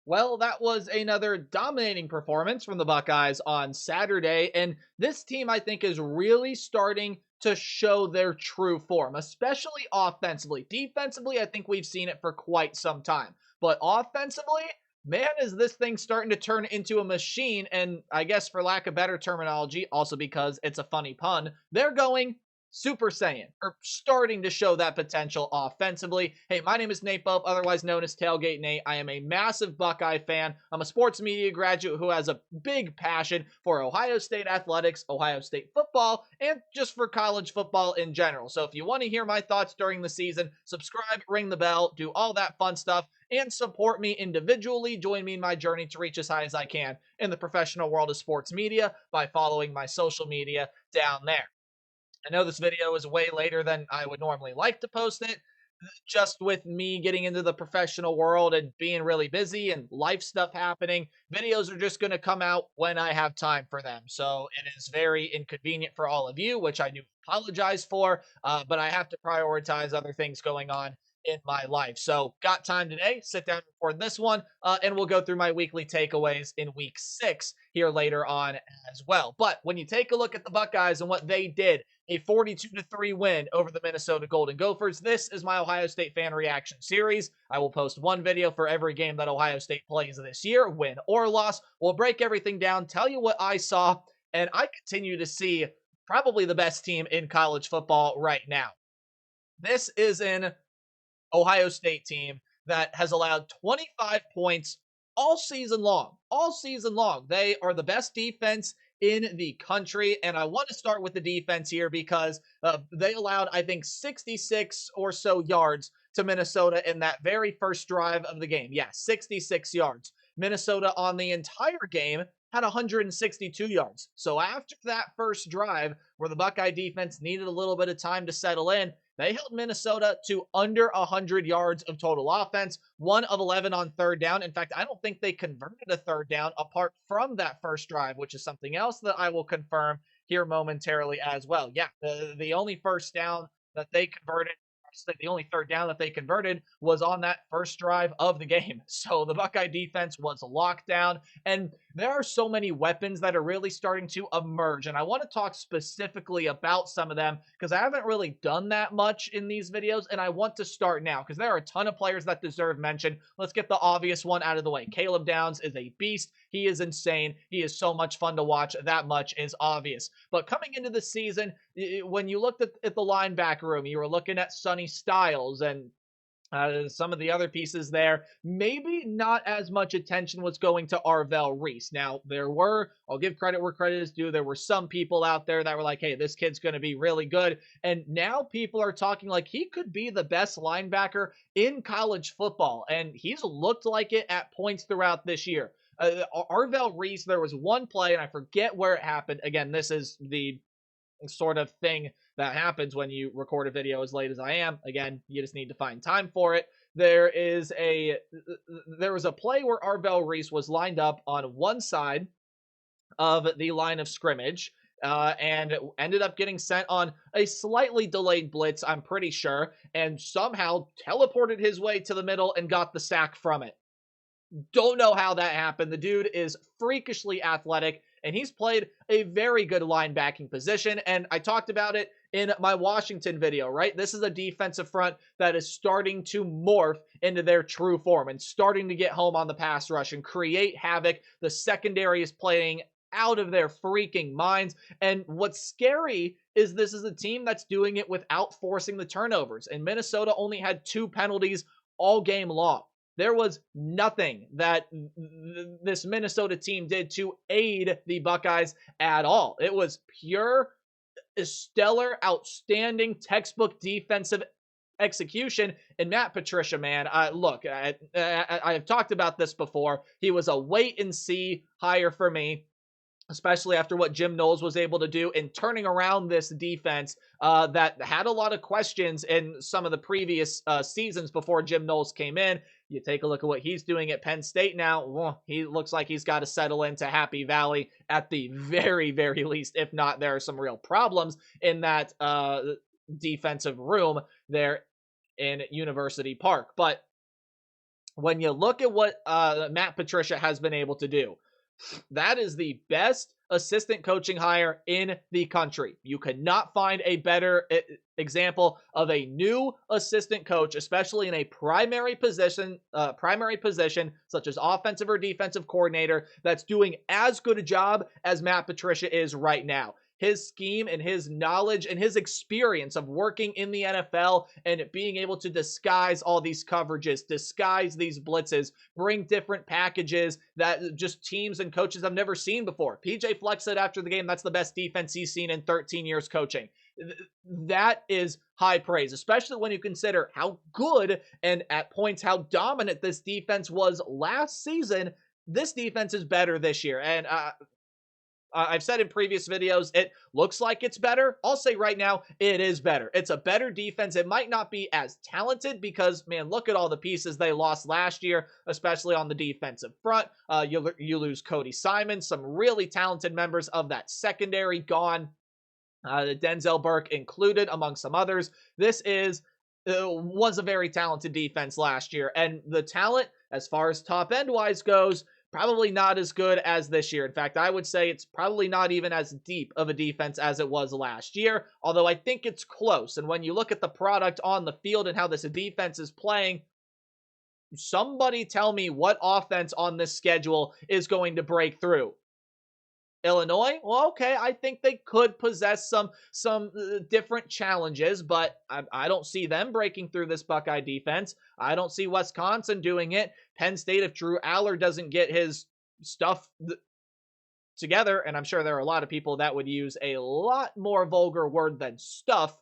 Well, that was another dominating performance from the Buckeyes on Saturday. And this team, I think, is really starting to show their true form, especially offensively. Defensively, I think we've seen it for quite some time. But offensively, man, is this thing starting to turn into a machine. And I guess, for lack of better terminology, also because it's a funny pun, they're going Super Saiyan, or starting to show that potential offensively. Hey, my name is Nate Pope, otherwise known as Tailgate Nate. I am a massive Buckeye fan. I'm a sports media graduate who has a big passion for Ohio State athletics, Ohio State football, and just for college football in general. So if you want to hear my thoughts during the season, subscribe, ring the bell, do all that fun stuff, and support me individually. Join me in my journey to reach as high as I can in the professional world of sports media by following my social media down there. I know this video is way later than I would normally like to post it, just with me getting into the professional world and being really busy and life stuff happening. Videos are just going to come out when I have time for them. So it is very inconvenient for all of you, which I do apologize for, but I have to prioritize other things going on in my life. So got time today, sit down and record this one, and we'll go through my weekly takeaways in week 6 here later on as well. But when you take a look at the Buckeyes and what they did, a 42-3 win over the Minnesota Golden Gophers. This is my Ohio State fan reaction series. I will post one video for every game that Ohio State plays this year, win or loss. We'll break everything down, tell you what I saw, and I continue to see probably the best team in college football right now. This is an Ohio State team that has allowed 25 points all season long. All season long. They are the best defense in the country. And I want to start with the defense here because they allowed, I think, 66 or so yards to Minnesota in that very first drive of the game. Yeah, 66 yards. Minnesota on the entire game had 162 yards. So after that first drive, where the Buckeye defense needed a little bit of time to settle in, they held Minnesota to under 100 yards of total offense, 1 of 11 on third down. In fact, I don't think they converted a third down apart from that first drive, which is something else that I will confirm here momentarily as well. Yeah, the only first down that they converted, the only third down that they converted was on that first drive of the game. So the Buckeye defense was locked down, and there are so many weapons that are really starting to emerge. And I want to talk specifically about some of them because I haven't really done that much in these videos, and I want to start now because there are a ton of players that deserve mention. Let's get the obvious one out of the way. Caleb Downs is a beast. He is insane. He is so much fun to watch. That much is obvious. But coming into the season, when you looked at the linebacker room, you were looking at Sonny Styles and some of the other pieces there. Maybe not as much attention was going to Arvell Reese. Now, I'll give credit where credit is due, there were some people out there that were like, hey, this kid's going to be really good. And now people are talking like he could be the best linebacker in college football. And he's looked like it at points throughout this year. Arvell Reese, there was one play, and I forget where it happened. Again, this is the sort of thing that happens when you record a video as late as I am. Again, you just need to find time for it. There was a play where Arvell Reese was lined up on one side of the line of scrimmage, and ended up getting sent on a slightly delayed blitz, I'm pretty sure, and somehow teleported his way to the middle and got the sack from it. Don't know how that happened. The dude is freakishly athletic, and he's played a very good linebacking position, and I talked about it in my Washington video, right? This is a defensive front that is starting to morph into their true form and starting to get home on the pass rush and create havoc. The secondary is playing out of their freaking minds, and what's scary is this is a team that's doing it without forcing the turnovers, and Minnesota only had 2 penalties all game long. There was nothing that this Minnesota team did to aid the Buckeyes at all. It was pure, stellar, outstanding, textbook defensive execution. And Matt Patricia, man, look, I have talked about this before. He was a wait and see hire for me, especially after what Jim Knowles was able to do in turning around this defense that had a lot of questions in some of the previous seasons before Jim Knowles came in. You take a look at what he's doing at Penn State now. Well, he looks like he's got to settle into Happy Valley at the very, very least. If not, there are some real problems in that defensive room there in University Park. But when you look at what Matt Patricia has been able to do, that is the best assistant coaching hire in the country. You could not find a better example of a new assistant coach, especially in a primary position such as offensive or defensive coordinator, that's doing as good a job as Matt Patricia is right now. His scheme and his knowledge and his experience of working in the NFL and being able to disguise all these coverages, disguise these blitzes, bring different packages that just teams and coaches have never seen before. PJ Fleck said after the game that's the best defense he's seen in 13 years coaching. That is high praise, especially when you consider how good and at points how dominant this defense was last season. This defense is better this year. And I've said in previous videos, it looks like it's better. I'll say right now, it is better. It's a better defense. It might not be as talented because, man, look at all the pieces they lost last year, especially on the defensive front. You lose Cody Simon, some really talented members of that secondary gone, Denzel Burke included, among some others. This was a very talented defense last year, and the talent, as far as top end wise goes, probably not as good as this year. In fact, I would say it's probably not even as deep of a defense as it was last year, although I think it's close. And when you look at the product on the field and how this defense is playing, somebody tell me what offense on this schedule is going to break through. Illinois, well, okay, I think they could possess some different challenges, but I don't see them breaking through this Buckeye defense. I don't see Wisconsin doing it. Penn State, if Drew Aller doesn't get his stuff together, and I'm sure there are a lot of people that would use a lot more vulgar word than stuff.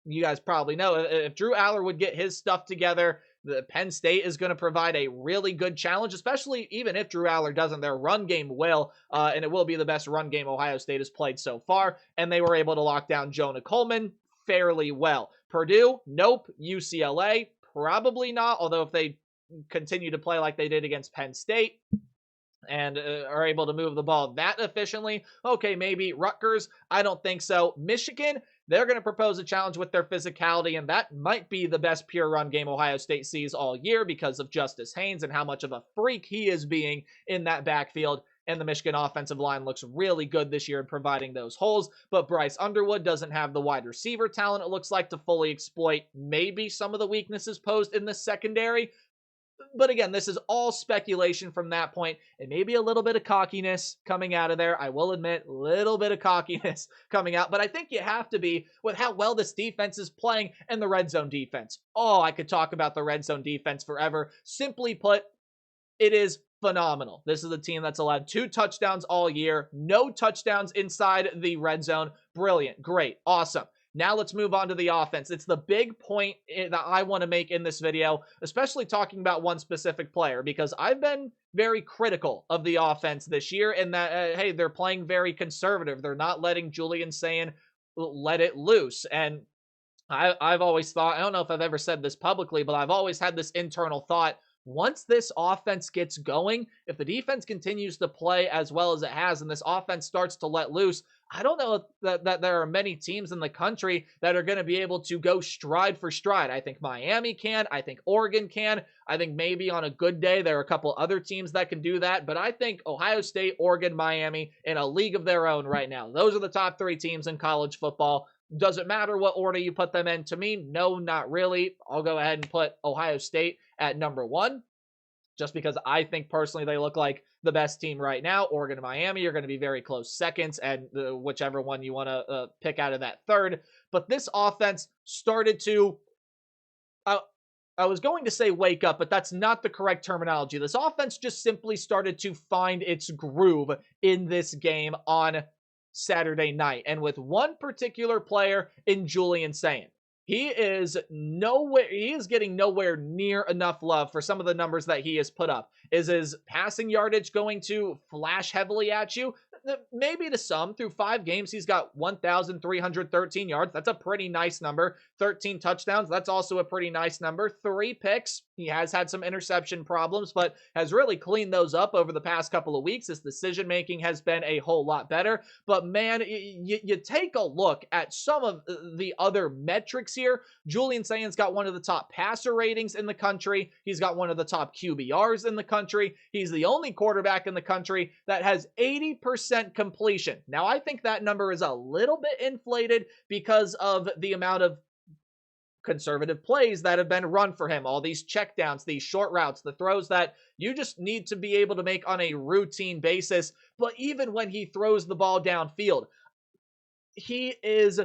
You guys probably know if Drew Aller would get his stuff together, the Penn State is going to provide a really good challenge, especially even if Drew Aller doesn't. Their run game will, and it will be the best run game Ohio State has played so far, and they were able to lock down Jonah Coleman fairly well. Purdue, nope. UCLA, probably not, although if they continue to play like they did against Penn State and are able to move the ball that efficiently, okay, maybe. Rutgers, I don't think so. Michigan, they're going to propose a challenge with their physicality, and that might be the best pure run game Ohio State sees all year because of Justice Haynes and how much of a freak he is being in that backfield. And the Michigan offensive line looks really good this year in providing those holes. But Bryce Underwood doesn't have the wide receiver talent, it looks like, to fully exploit maybe some of the weaknesses posed in the secondary. But again, this is all speculation from that point, and maybe a little bit of cockiness coming out of there. I will admit, a little bit of cockiness coming out, but I think you have to be with how well this defense is playing and the red zone defense. Oh, I could talk about the red zone defense forever. Simply put, it is phenomenal. This is a team that's allowed 2 touchdowns all year, no touchdowns inside the red zone. Brilliant, great, awesome. Now let's move on to the offense. It's the big point that I want to make in this video, especially talking about one specific player, because I've been very critical of the offense this year in that, hey, they're playing very conservative. They're not letting Julian Sayin let it loose. And I've always thought, I don't know if I've ever said this publicly, but I've always had this internal thought, once this offense gets going, if the defense continues to play as well as it has and this offense starts to let loose, I don't know that there are many teams in the country that are going to be able to go stride for stride. I think Miami can. I think Oregon can. I think maybe on a good day there are a couple other teams that can do that. But I think Ohio State, Oregon, Miami in a league of their own right now. Those are the top 3 teams in college football. Does it matter what order you put them in? To me, no, not really. I'll go ahead and put Ohio State at number 1. Just because I think personally they look like the best team right now. Oregon and Miami are going to be very close seconds, and whichever one you want to pick out of that third. But this offense started to, I was going to say wake up, but that's not the correct terminology. This offense just simply started to find its groove in this game on Saturday night. And with one particular player in Julian Sayin. He is getting nowhere near enough love for some of the numbers that he has put up. Is his passing yardage going to flash heavily at you? Maybe to some. Through 5 games, he's got 1,313 yards. That's a pretty nice number. 13 touchdowns. That's also a pretty nice number. 3 picks. He has had some interception problems, but has really cleaned those up over the past couple of weeks. His decision making has been a whole lot better. But man, you take a look at some of the other metrics here. Julian Saint's got one of the top passer ratings in the country. He's got one of the top QBRs in the country. He's the only quarterback in the country that has 80% completion. Now, I think that number is a little bit inflated because of the amount of conservative plays that have been run for him, all these checkdowns, these short routes, the throws that you just need to be able to make on a routine basis. But even when he throws the ball downfield, he is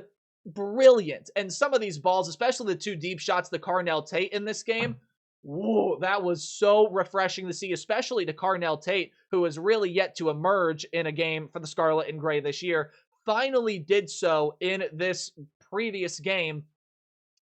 brilliant. And some of these balls, especially the two deep shots to Carnell Tate in this game, whoa, that was so refreshing to see, especially to Carnell Tate, who has really yet to emerge in a game for the Scarlet and Gray this year, finally did so in this previous game.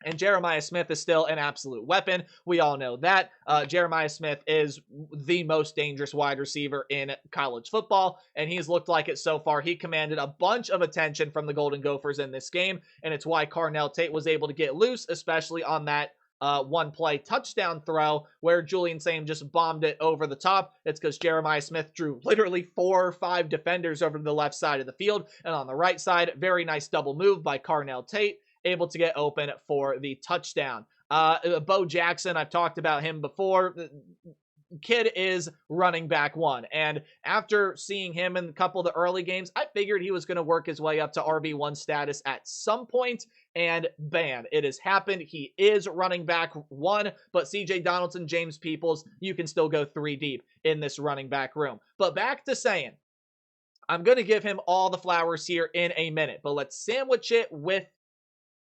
And Jeremiah Smith is still an absolute weapon. We all know that. Jeremiah Smith is the most dangerous wide receiver in college football, and he's looked like it so far. He commanded a bunch of attention from the Golden Gophers in this game, and it's why Carnell Tate was able to get loose, especially on that one-play touchdown throw where Julian Saint just bombed it over the top. It's because Jeremiah Smith drew literally 4 or 5 defenders over to the left side of the field, and on the right side, very nice double move by Carnell Tate, able to get open for the touchdown. Bo Jackson, I've talked about him before. Kid is running back one. And after seeing him in a couple of the early games, I figured he was going to work his way up to RB1 status at some point. And bam, it has happened. He is running back one, but CJ Donaldson, James Peoples, you can still go 3 deep in this running back room. But back to saying, I'm going to give him all the flowers here in a minute, but let's sandwich it with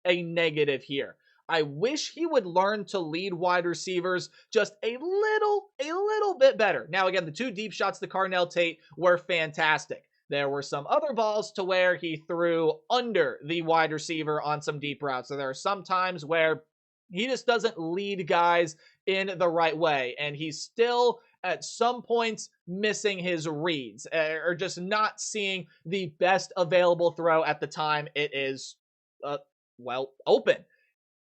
a negative here. I wish he would learn to lead wide receivers just a little bit better. Now, again, the 2 deep shots to Carnell Tate were fantastic. There were some other balls to where he threw under the wide receiver on some deep routes. So there are some times where he just doesn't lead guys in the right way, and he's still at some points missing his reads or just not seeing the best available throw at the time it is open.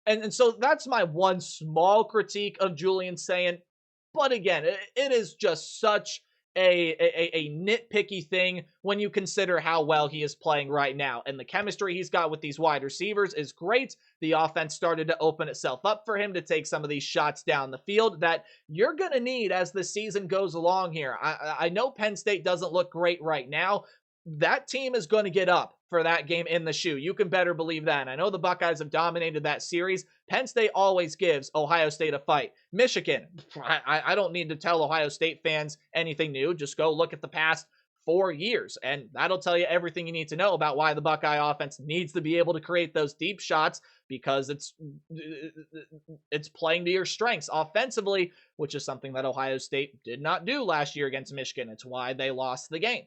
And so that's my one small critique of Julian Saint. But again, it is just such a nitpicky thing when you consider how well he is playing right now. And the chemistry he's got with these wide receivers is great. The offense started to open itself up for him to take some of these shots down the field that you're going to need as the season goes along here. I know Penn State doesn't look great right now. That team is going to get up for that game in the shoe. You can better believe that. And I know the Buckeyes have dominated that series. Penn State always gives Ohio State a fight. Michigan, I don't need to tell Ohio State fans anything new. Just go look at the past 4 years, and that'll tell you everything you need to know about why the Buckeye offense needs to be able to create those deep shots, because it's playing to your strengths offensively, which is something that Ohio State did not do last year against Michigan. It's why they lost the game.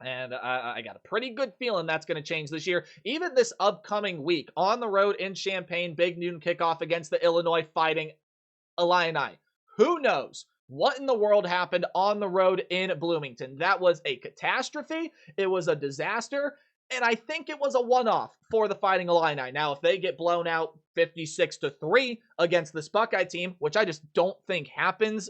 And I got a pretty good feeling that's going to change this year. Even this upcoming week, on the road in Champaign, big noon kickoff against the Illinois Fighting Illini. Who knows what in the world happened on the road in Bloomington? That was a catastrophe. It was a disaster. And I think it was a one-off for the Fighting Illini. Now, if they get blown out 56-3 against this Buckeye team, which I just don't think happens,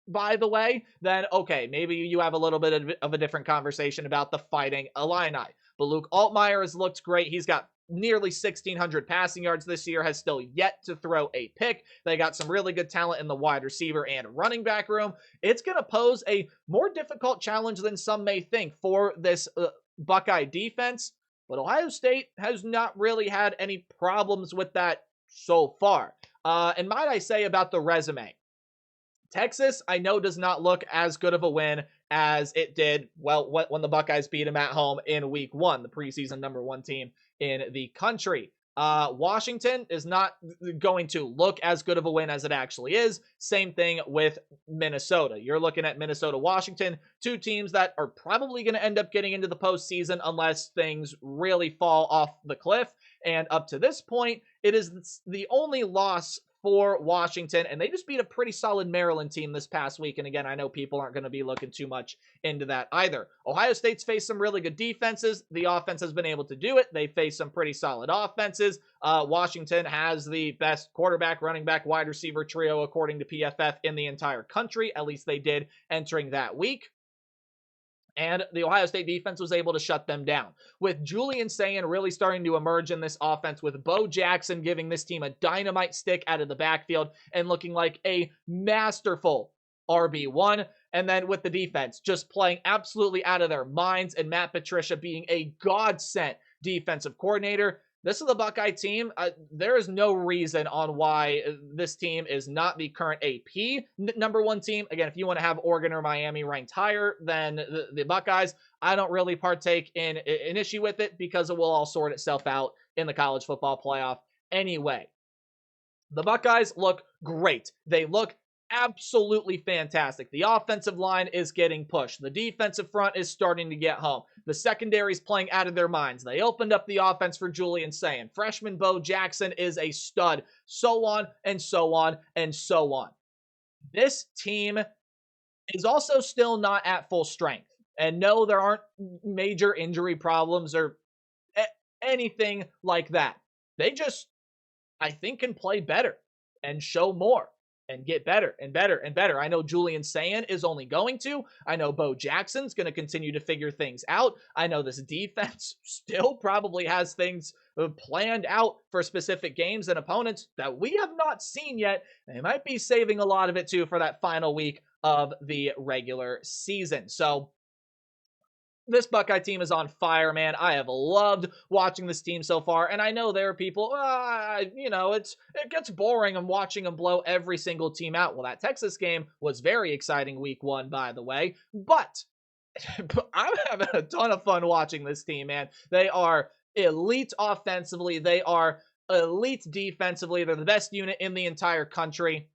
by the way, then okay, maybe you have a little bit of a different conversation about the Fighting Illini. But Luke Altmaier has looked great. He's got nearly 1,600 passing yards this year, has still yet to throw a pick. They got some really good talent in the wide receiver and running back room. It's going to pose a more difficult challenge than some may think for this Buckeye defense. But Ohio State has not really had any problems with that so far. And might I say about the resume, Texas, I know, does not look as good of a win as it did, when the Buckeyes beat them at home in week 1, the preseason #1 team in the country. Washington is not going to look as good of a win as it actually is. Same thing with Minnesota. You're looking at Minnesota, Washington, 2 teams that are probably going to end up getting into the postseason unless things really fall off the cliff. And up to this point, it is the only loss for Washington, and they just beat a pretty solid Maryland team this past week. And again, I know people aren't going to be looking too much into that either. Ohio State's faced some really good defenses. The offense has been able to do it. They face some pretty solid offenses. Washington has the best quarterback, running back, wide receiver trio, according to PFF, in the entire country. At least they did entering that week. And the Ohio State defense was able to shut them down. With Julian Sayin really starting to emerge in this offense, with Bo Jackson giving this team a dynamite stick out of the backfield and looking like a masterful RB1. And then with the defense just playing absolutely out of their minds, and Matt Patricia being a godsend defensive coordinator. This is the Buckeye team. There is no reason on why this team is not the current AP number one team. Again, if you want to have Oregon or Miami ranked higher than the Buckeyes, I don't really partake in an issue with it, because it will all sort itself out in the college football playoff anyway. The Buckeyes look great. They look absolutely fantastic. The offensive line is getting pushed. The defensive front is starting to get home. The secondary is playing out of their minds. They opened up the offense for Julian Sayin. Freshman Bo Jackson is a stud. So on and so on and so on. This team is also still not at full strength. And no, there aren't major injury problems or anything like that. They just, I think, can play better and show more and get better and better and better. I know Julian Sayin is only going to. I know Bo Jackson's going to continue to figure things out. I know this defense still probably has things planned out for specific games and opponents that we have not seen yet. They might be saving a lot of it too for that final week of the regular season. So this Buckeye team is on fire, man. I have loved watching this team so far, and I know there are people, it gets boring. I'm watching them blow every single team out. Well, that Texas game was very exciting week one, by the way, but I'm having a ton of fun watching this team, man. They are elite offensively. They are elite defensively. They're the best unit in the entire country.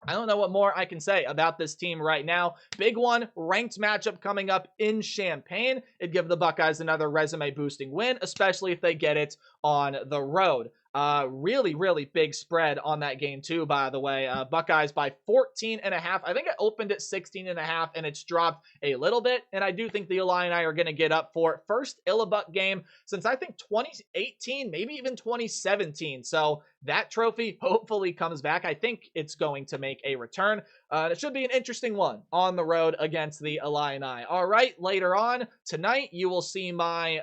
I don't know what more I can say about this team right now. Big one, ranked matchup coming up in Champaign. It'd give the Buckeyes another resume-boosting win, especially if they get it on the road. Really, really big spread on that game too, by the way. Buckeyes by 14.5. I think it opened at 16.5, and it's dropped a little bit. And I do think the Illini are going to get up for first Illabuck game since I think 2018, maybe even 2017. So that trophy hopefully comes back. I think it's going to make a return. It should be an interesting one on the road against the Illini. All right, later on tonight, you will see my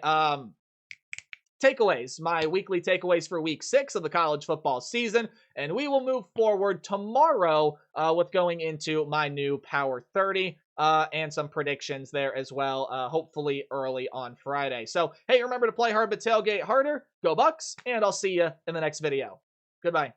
takeaways, my weekly takeaways for week 6 of the college football season, and we will move forward tomorrow with going into my new Power 30 and some predictions there as well, hopefully early on Friday. So, hey, remember to play hard but tailgate harder, go Bucks, and I'll see you in the next video. Goodbye.